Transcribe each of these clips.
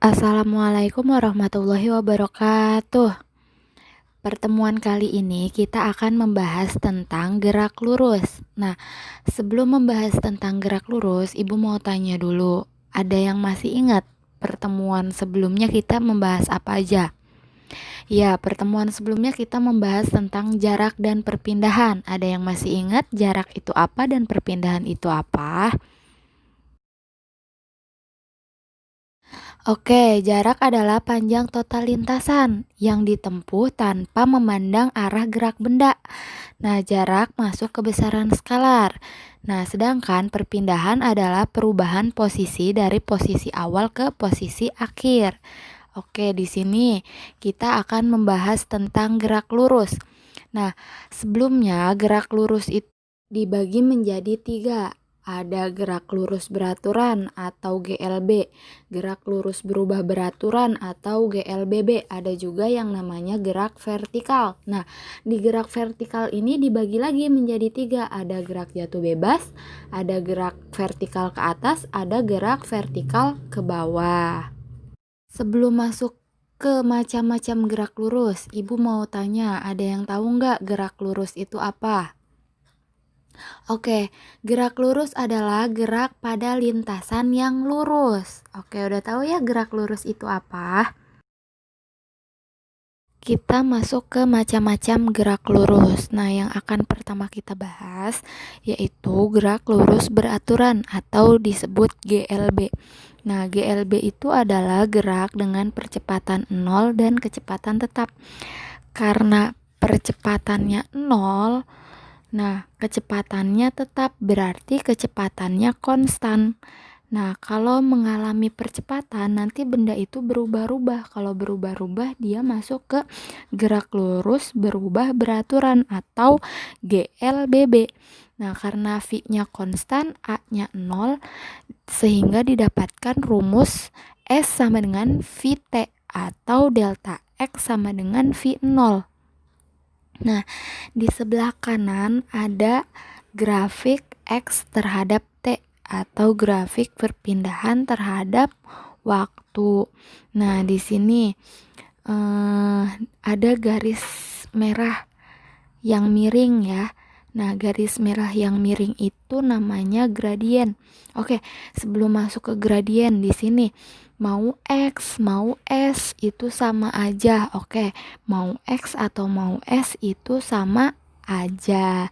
Assalamualaikum warahmatullahi wabarakatuh. Pertemuan kali ini kita akan membahas tentang gerak lurus. Nah, sebelum membahas tentang gerak lurus, Ibu mau tanya dulu, ada yang masih ingat pertemuan sebelumnya kita membahas apa aja? Ya, pertemuan sebelumnya kita membahas tentang jarak dan perpindahan. Ada yang masih ingat jarak itu apa dan perpindahan itu apa? Oke, jarak adalah panjang total lintasan yang ditempuh tanpa memandang arah gerak benda. Nah, jarak masuk ke besaran skalar. Nah, sedangkan perpindahan adalah perubahan posisi dari posisi awal ke posisi akhir. Oke, di sini kita akan membahas tentang gerak lurus. Nah, sebelumnya gerak lurus itu dibagi menjadi tiga. Ada gerak lurus beraturan atau GLB, gerak lurus berubah beraturan atau GLBB, ada juga yang namanya gerak vertikal. Nah, di gerak vertikal ini dibagi lagi menjadi tiga. Ada gerak jatuh bebas, ada gerak vertikal ke atas, ada gerak vertikal ke bawah. Sebelum masuk ke macam-macam gerak lurus, Ibu mau tanya, ada yang tahu nggak gerak lurus itu apa? Oke, gerak lurus adalah gerak pada lintasan yang lurus. Oke, udah tahu ya gerak lurus itu apa? Kita masuk ke macam-macam gerak lurus. Nah, yang akan pertama kita bahas yaitu gerak lurus beraturan atau disebut GLB. Nah, GLB itu adalah gerak dengan percepatan 0 dan kecepatan tetap. Karena percepatannya 0, nah, kecepatannya tetap, berarti kecepatannya konstan. Nah, kalau mengalami percepatan, nanti benda itu berubah-ubah. Kalau berubah-ubah, dia masuk ke gerak lurus berubah beraturan atau GLBB. Nah, karena V-nya konstan, A-nya 0, sehingga didapatkan rumus S sama dengan VT atau delta X sama dengan V0. Nah, di sebelah kanan ada grafik X terhadap T atau grafik perpindahan terhadap waktu. Nah, di sini ada garis merah yang miring ya. Nah, garis merah yang miring itu namanya gradien. Oke, sebelum masuk ke gradien di sini mau X, mau S itu sama aja. Oke, mau X atau mau S itu sama aja.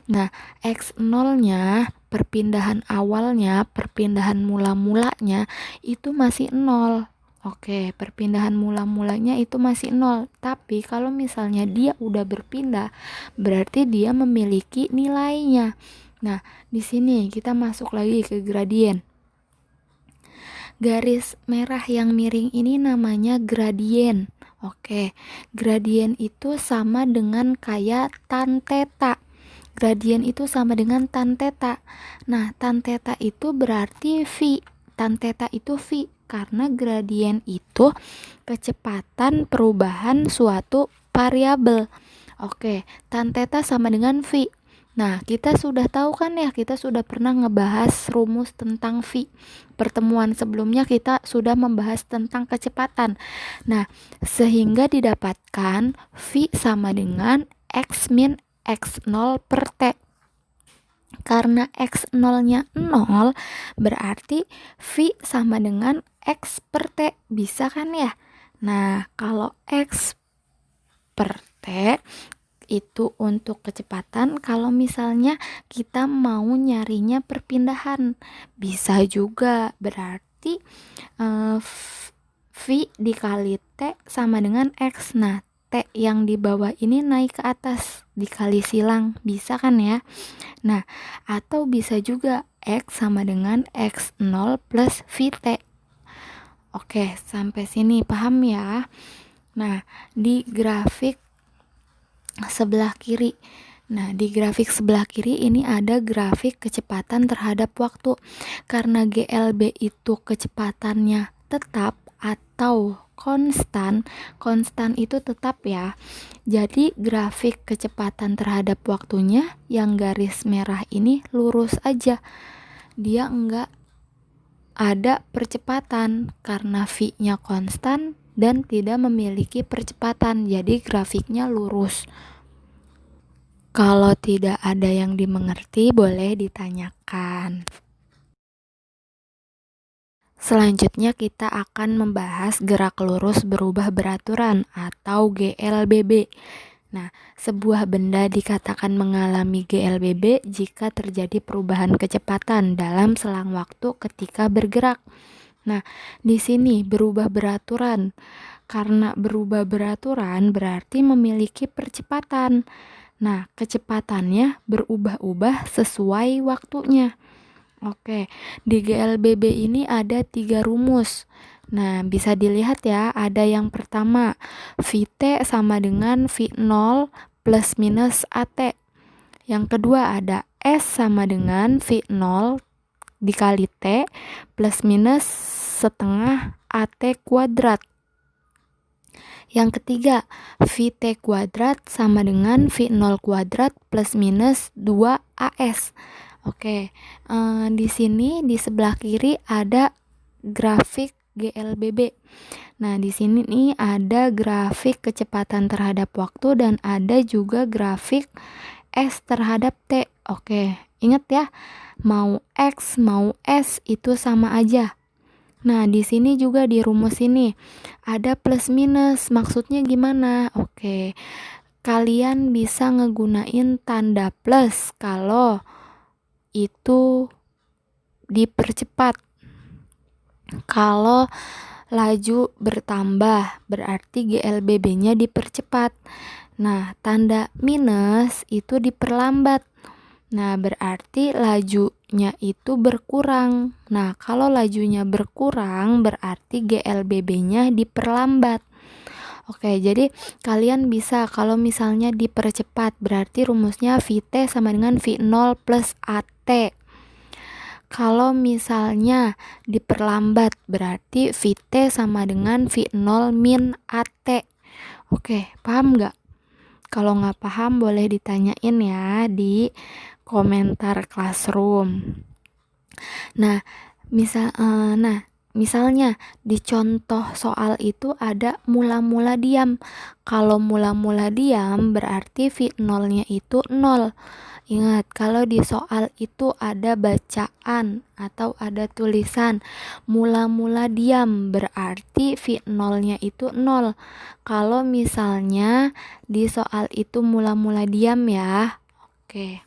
Nah, X0-nya, perpindahan awalnya, perpindahan mula-mulanya itu masih 0. Oke, perpindahan mula-mulanya itu masih 0. Tapi kalau misalnya dia udah berpindah, berarti dia memiliki nilainya. Nah, di sini kita masuk lagi ke gradien. Garis merah yang miring ini namanya gradien. Oke, gradien itu sama dengan kayak tan theta. Gradien itu sama dengan tan theta. Nah, tan theta itu berarti V. Tan theta itu V karena gradien itu kecepatan perubahan suatu variabel. Oke, tan theta sama dengan V. Nah, kita sudah tahu kan ya, kita sudah pernah ngebahas rumus tentang V. Pertemuan sebelumnya kita sudah membahas tentang kecepatan. Nah, sehingga didapatkan V sama dengan X min X0 per T. Karena X0-nya 0, berarti V sama dengan X per T. Bisa kan ya? Nah, kalau X per T itu untuk kecepatan. Kalau misalnya kita mau nyarinya perpindahan, bisa juga, berarti V dikali T sama dengan X. Nah, T yang di bawah ini naik ke atas dikali silang, bisa kan ya? Nah, atau bisa juga X sama dengan X0 plus VT. Oke, sampai sini paham ya? Nah, di grafik sebelah kiri. Nah, di grafik sebelah kiri ini ada grafik kecepatan terhadap waktu. Karena GLB itu kecepatannya tetap atau konstan, konstan itu tetap ya. Jadi grafik kecepatan terhadap waktunya yang garis merah ini lurus aja. Dia enggak ada percepatan karena V-nya konstan dan tidak memiliki percepatan, jadi grafiknya lurus. Kalau tidak ada yang dimengerti, boleh ditanyakan. Selanjutnya kita akan membahas gerak lurus berubah beraturan atau GLBB. Nah, sebuah benda dikatakan mengalami GLBB jika terjadi perubahan kecepatan dalam selang waktu ketika bergerak. Nah, di sini berubah beraturan. Karena berubah beraturan berarti memiliki percepatan. Nah, kecepatannya berubah-ubah sesuai waktunya. Oke, di GLBB ini ada 3 rumus. Nah, bisa dilihat ya, ada yang pertama, VT sama dengan V0 plus minus AT. Yang kedua ada S sama dengan V0 dikali T plus minus setengah AT kuadrat. Yang ketiga, VT kuadrat sama dengan V0 kuadrat plus minus 2AS. Oke, di sini di sebelah kiri ada grafik GLBB. Nah, di sini nih ada grafik kecepatan terhadap waktu dan ada juga grafik S terhadap T. Oke, ingat ya, mau X mau S itu sama aja. Nah, di sini juga di rumus ini ada plus minus. Maksudnya gimana? Oke, kalian bisa ngegunain tanda plus kalau itu dipercepat. Kalau laju bertambah berarti GLBB-nya dipercepat. Nah, tanda minus itu diperlambat. Nah, berarti lajunya itu berkurang. Nah, kalau lajunya berkurang berarti GLBB-nya diperlambat. Oke, jadi kalian bisa kalau misalnya dipercepat berarti rumusnya VT sama dengan V0 plus AT. Kalau misalnya diperlambat berarti VT sama dengan V0 min AT. Oke, paham nggak? Kalau nggak paham boleh ditanyain ya di komentar classroom. Nah, misalnya di contoh soal itu ada mula-mula diam. Kalau mula-mula diam berarti V0-nya itu 0. Ingat, kalau di soal itu ada bacaan atau ada tulisan mula-mula diam berarti V0-nya itu 0. Kalau misalnya di soal itu mula-mula diam ya. Oke.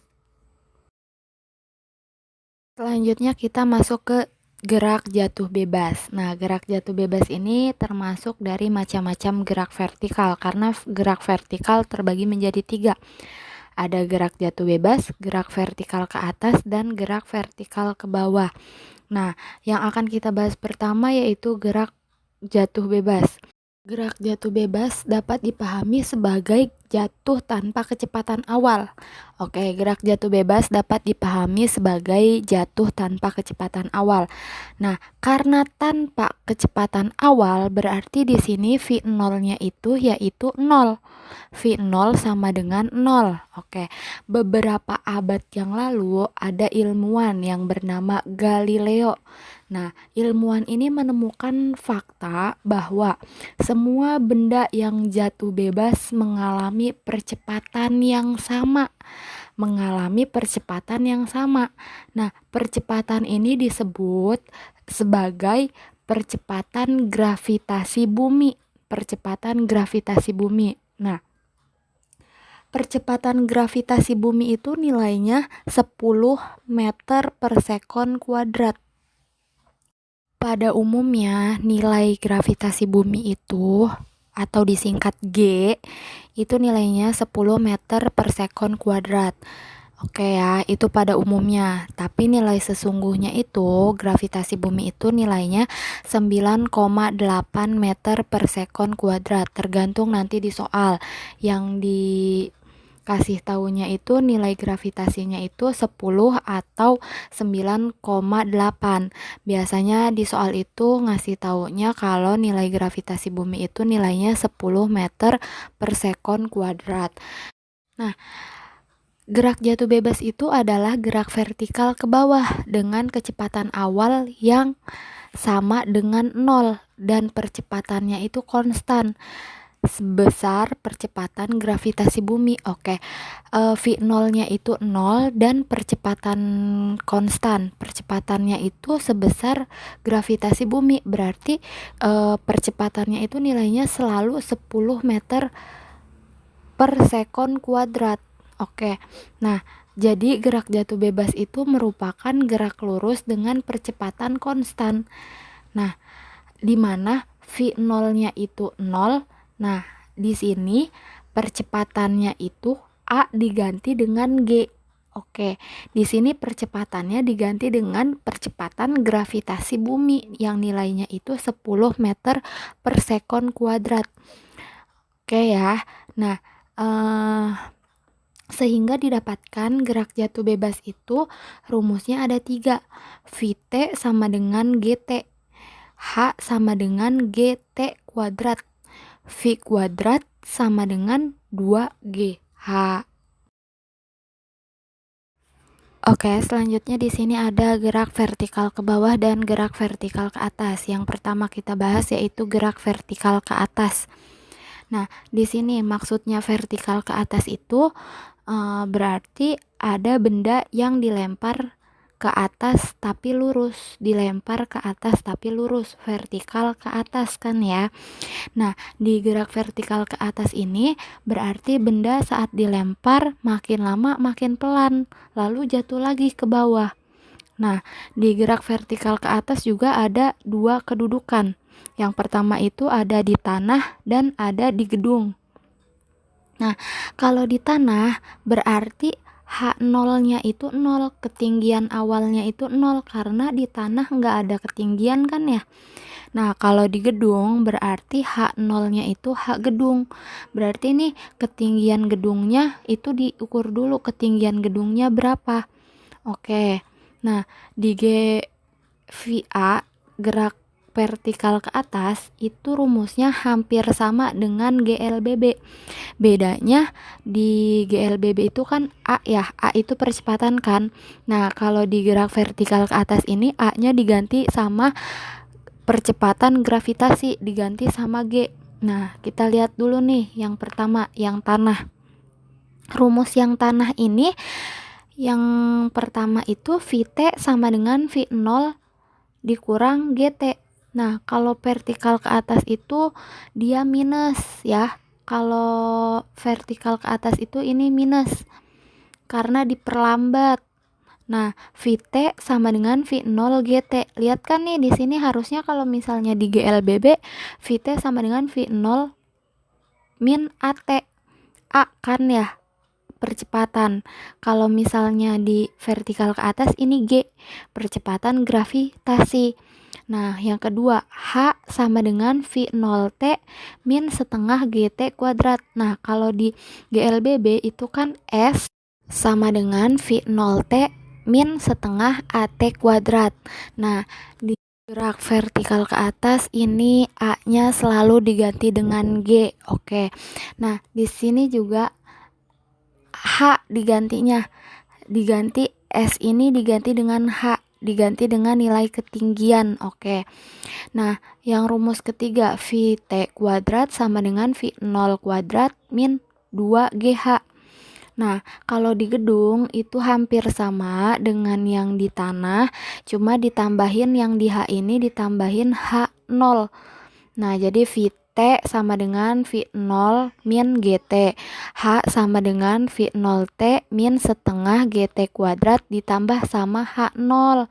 Selanjutnya kita masuk ke gerak jatuh bebas. Nah, gerak jatuh bebas ini termasuk dari macam-macam gerak vertikal karena gerak vertikal terbagi menjadi 3. Ada gerak jatuh bebas, gerak vertikal ke atas, dan gerak vertikal ke bawah. Nah, yang akan kita bahas pertama yaitu gerak jatuh bebas. Gerak jatuh bebas dapat dipahami sebagai jatuh tanpa kecepatan awal. Oke, gerak jatuh bebas dapat dipahami sebagai jatuh tanpa kecepatan awal. Nah, karena tanpa kecepatan awal berarti di sini V0-nya itu yaitu 0. V0 sama dengan 0. Oke, beberapa abad yang lalu ada ilmuwan yang bernama Galileo. Nah, ilmuwan ini menemukan fakta bahwa semua benda yang jatuh bebas mengalami percepatan yang sama. Nah, percepatan ini disebut sebagai percepatan gravitasi bumi. Nah, percepatan gravitasi bumi itu nilainya 10 meter per sekon kuadrat. Pada umumnya nilai gravitasi bumi itu atau disingkat G itu nilainya 10 meter per sekon kuadrat. Oke ya, itu pada umumnya. Tapi nilai sesungguhnya itu gravitasi bumi itu nilainya 9,8 meter per sekon kuadrat. Tergantung nanti di soal yang dikasih tahunya itu nilai gravitasinya itu 10 atau 9,8. Biasanya di soal itu ngasih taunya kalau nilai gravitasi bumi itu nilainya 10 meter per sekon kuadrat. Nah, Gerak jatuh bebas itu adalah gerak vertikal ke bawah dengan kecepatan awal yang sama dengan 0 dan percepatannya itu konstan sebesar percepatan gravitasi bumi. Oke, V0-nya itu 0 dan percepatan konstan. Percepatannya itu sebesar gravitasi bumi. Berarti percepatannya itu nilainya selalu 10 meter per sekon kuadrat. Oke. Nah, jadi gerak jatuh bebas itu merupakan gerak lurus dengan percepatan konstan. Nah, di mana V0-nya itu 0. Nah, di sini percepatannya itu A diganti dengan G. Oke, di sini percepatannya diganti dengan percepatan gravitasi bumi yang nilainya itu 10 meter per sekon kuadrat. Oke ya. Nah, sehingga didapatkan gerak jatuh bebas itu rumusnya ada 3. Vt sama dengan Gt. H sama dengan GT kuadrat. V kuadrat sama dengan 2GH. Oke, selanjutnya di sini ada gerak vertikal ke bawah dan gerak vertikal ke atas. Yang pertama kita bahas yaitu gerak vertikal ke atas. Nah, di sini maksudnya vertikal ke atas itu berarti ada benda yang dilempar ke atas tapi lurus, dilempar ke atas tapi lurus, vertikal ke atas kan ya. Nah, di gerak vertikal ke atas ini berarti benda saat dilempar makin lama makin pelan, lalu jatuh lagi ke bawah. Nah, di gerak vertikal ke atas juga ada 2 kedudukan. Yang pertama itu ada di tanah dan ada di gedung. Nah, kalau di tanah berarti H0-nya itu 0, ketinggian awalnya itu 0 karena di tanah nggak ada ketinggian kan ya. Nah, kalau di gedung berarti H0-nya itu H gedung. Berarti nih ketinggian gedungnya itu diukur dulu ketinggian gedungnya berapa. Oke. Nah, di GVA gerak vertikal ke atas itu rumusnya hampir sama dengan GLBB. Bedanya di GLBB itu kan A ya, A itu percepatan kan. Nah, kalau di gerak vertikal ke atas ini A-nya diganti sama percepatan gravitasi, diganti sama G. Nah, kita lihat dulu nih yang pertama, yang tanah. Rumus yang tanah ini yang pertama itu Vt sama dengan V0 dikurang Gt. Nah, kalau vertikal ke atas itu dia minus ya. Kalau vertikal ke atas itu ini minus karena diperlambat. Nah, Vt sama dengan V0 Gt. Lihat kan nih di sini harusnya kalau misalnya di GLBB Vt sama dengan V0 min At. A kan ya percepatan. Kalau misalnya di vertikal ke atas ini G, percepatan gravitasi. Nah, yang kedua, H sama dengan V0T min setengah GT kuadrat. Nah, kalau di GLBB itu kan S sama dengan V0T min setengah AT kuadrat. Nah, di gerak vertikal ke atas ini A-nya selalu diganti dengan G. Oke. Nah, di sini juga H digantinya. Diganti S ini diganti dengan H, diganti dengan nilai ketinggian. Oke. Nah, yang rumus ketiga Vt kuadrat sama dengan V0 kuadrat min 2GH. Nah, kalau di gedung itu hampir sama dengan yang di tanah, cuma ditambahin yang di H ini ditambahin H0. Nah, jadi Vt sama dengan V0 min Gt. H sama dengan V0T min setengah Gt kuadrat ditambah sama H0.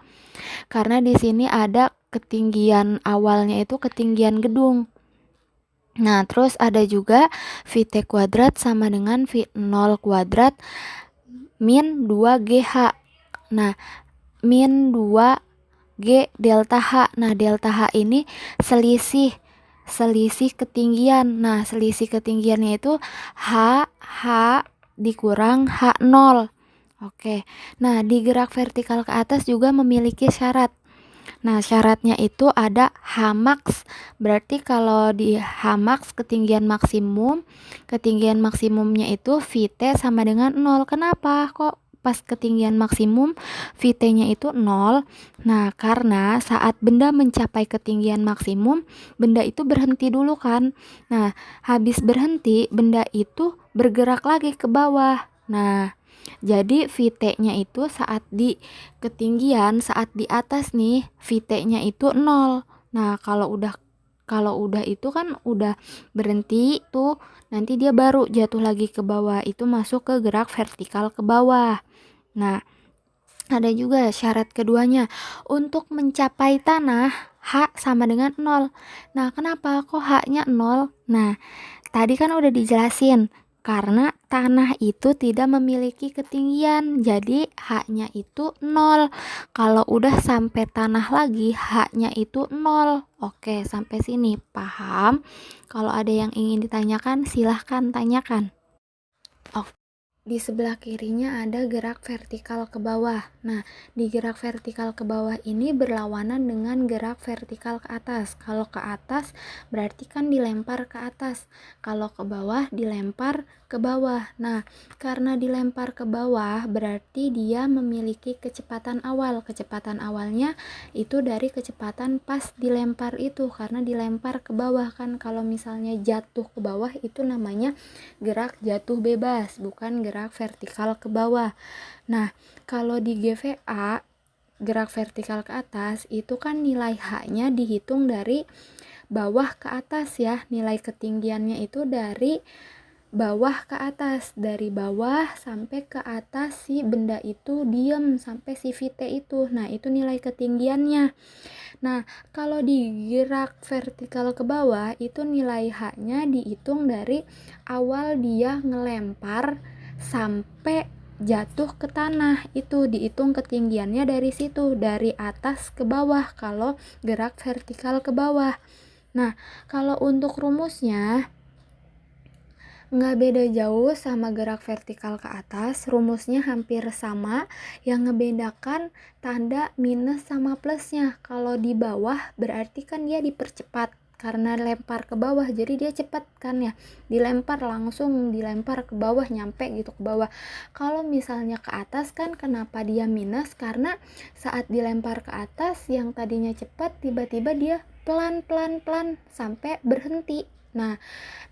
Karena di sini ada ketinggian awalnya itu ketinggian gedung. Nah, terus ada juga Vt kuadrat sama dengan V0 kuadrat min 2GH. Nah, min 2G delta H. Nah, delta H ini selisih ketinggian. Nah, selisih ketinggiannya itu H dikurang H0. Oke. Nah, di gerak vertikal ke atas juga memiliki syarat. Nah, syaratnya itu ada Hmax. Berarti kalau di Hmax ketinggian maksimumnya itu Vt sama dengan 0. Kenapa kok pas ketinggian maksimum Vt-nya itu 0? Nah, karena saat benda mencapai ketinggian maksimum, benda itu berhenti dulu kan. Nah, habis berhenti, benda itu bergerak lagi ke bawah. Nah, jadi Vt-nya itu saat di ketinggian, saat di atas nih, Vt-nya itu 0. Nah, kalau udah itu kan udah berhenti tuh, nanti dia baru jatuh lagi ke bawah. Itu masuk ke gerak vertikal ke bawah. Nah, ada juga syarat keduanya. Untuk mencapai tanah, H sama dengan 0. Nah, kenapa kok H-nya 0? Nah, tadi kan udah dijelasin, karena tanah itu tidak memiliki ketinggian, jadi H-nya itu 0. Kalau udah sampai tanah lagi, H-nya itu 0. Oke, sampai sini paham? Kalau ada yang ingin ditanyakan, silahkan tanyakan. Oke. Di sebelah kirinya ada gerak vertikal ke bawah. Nah, di gerak vertikal ke bawah ini berlawanan dengan gerak vertikal ke atas. Kalau ke atas berarti kan dilempar ke atas. Kalau ke bawah dilempar ke bawah. Nah, karena dilempar ke bawah berarti dia memiliki kecepatan awal. Kecepatan awalnya itu dari kecepatan pas dilempar itu, karena dilempar ke bawah kan. Kalau misalnya jatuh ke bawah itu namanya gerak jatuh bebas, bukan gerak vertikal ke bawah. Nah, kalau di GVA, gerak vertikal ke atas, itu kan nilai H-nya dihitung dari bawah ke atas ya. Nilai ketinggiannya itu dari bawah ke atas, dari bawah sampai ke atas si benda itu diem sampai si Vt itu. Nah, itu nilai ketinggiannya. Nah, kalau di gerak vertikal ke bawah itu nilai H-nya dihitung dari awal dia ngelempar sampai jatuh ke tanah. Itu dihitung ketinggiannya dari situ, dari atas ke bawah kalau gerak vertikal ke bawah. Nah, kalau untuk rumusnya nggak beda jauh sama gerak vertikal ke atas, rumusnya hampir sama. Yang ngebedakan tanda minus sama plusnya. Kalau di bawah berarti kan dia dipercepat karena lempar ke bawah, jadi dia cepat kan ya, dilempar langsung, dilempar ke bawah, nyampe gitu ke bawah. Kalau misalnya ke atas kan kenapa dia minus, karena saat dilempar ke atas yang tadinya cepat tiba-tiba dia pelan sampai berhenti. Nah,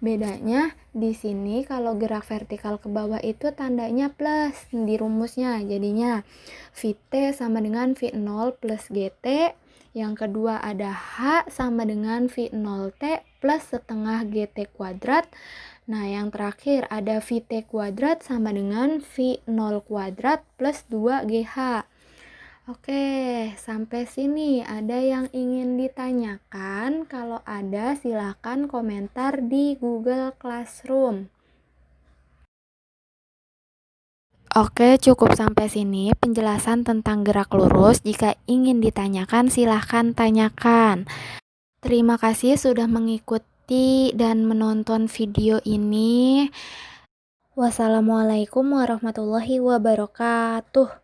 bedanya di sini kalau gerak vertikal ke bawah itu tandanya plus di rumusnya. Jadinya Vt sama dengan V0 plus Gt. Yang kedua ada H sama dengan V0T plus setengah Gt kuadrat. Nah, yang terakhir ada Vt kuadrat sama dengan V0 kuadrat plus 2GH. Oke, sampai sini ada yang ingin ditanyakan? Kalau ada, silakan komentar di Google Classroom. Oke, cukup sampai sini penjelasan tentang gerak lurus. Jika ingin ditanyakan, silahkan tanyakan. Terima kasih sudah mengikuti dan menonton video ini. Wassalamualaikum warahmatullahi wabarakatuh.